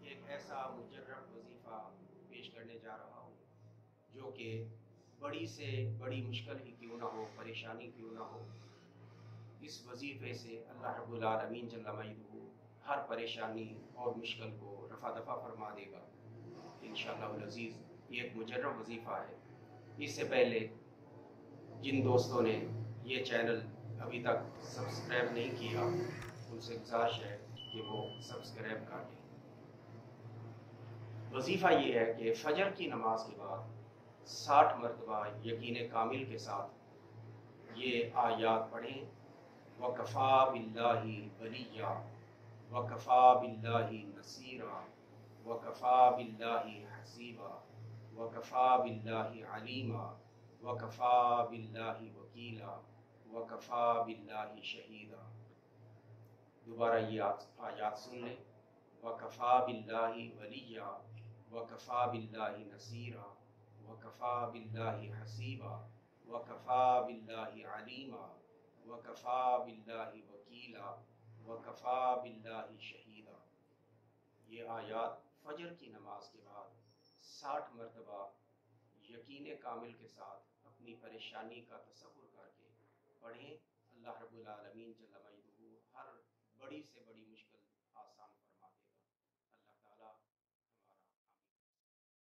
ایک ایسا مجرب وظیفہ پیش کرنے جا رہا ہوں جو کہ بڑی سے بڑی مشکل ہی کیوں نہ ہو، پریشانی کیوں نہ ہو، اس وظیفے سے اللہ رب العالمین جل مجدہ ہر پریشانی اور مشکل کو رفع دفع فرما دے گا انشاءاللہ العزیز۔ یہ ایک مجرب وظیفہ ہے۔ اس سے پہلے جن دوستوں نے یہ چینل ابھی تک سبسکرائب نہیں کیا ان سے گزارش ہے کہ وہ سبسکرائب کر لیں۔ وظیفہ یہ ہے کہ فجر کی نماز کے بعد 60 مرتبہ یقین کامل کے ساتھ یہ آیات پڑھیں: وَكَفَى بِاللَّهِ وَلِيًّا وَكَفَى بِاللَّهِ نَصِيرًا وَكَفَى بِاللَّهِ حَسِيبًا وَكَفَى بِاللَّهِ عَلِيمًا وَكَفَى بِاللَّهِ وَكِيلًا وَكَفَى بِاللَّهِ شَهِيدًا۔ دوبارہ یہ آیات سن لیں: وَكَفَى بِاللَّهِ وَلِيًّا وَكَفَى بِاللَّهِ نَصِيرًا وَكَفَى بِاللَّهِ حَسِيبًا وَكَفَى بِاللَّهِ عَلِيمًا وَكَفَى بِاللَّهِ وَكِيلًا وَكَفَى بِاللَّهِ شَهِيدًا۔ یہ آیات فجر کی نماز کے بعد 60 مرتبہ یقین کامل کے ساتھ اپنی پریشانی کا تصور کر کے پڑھیں۔ اللہ رب العالمین جل مجدہ ہر بڑی سے بڑی مشکل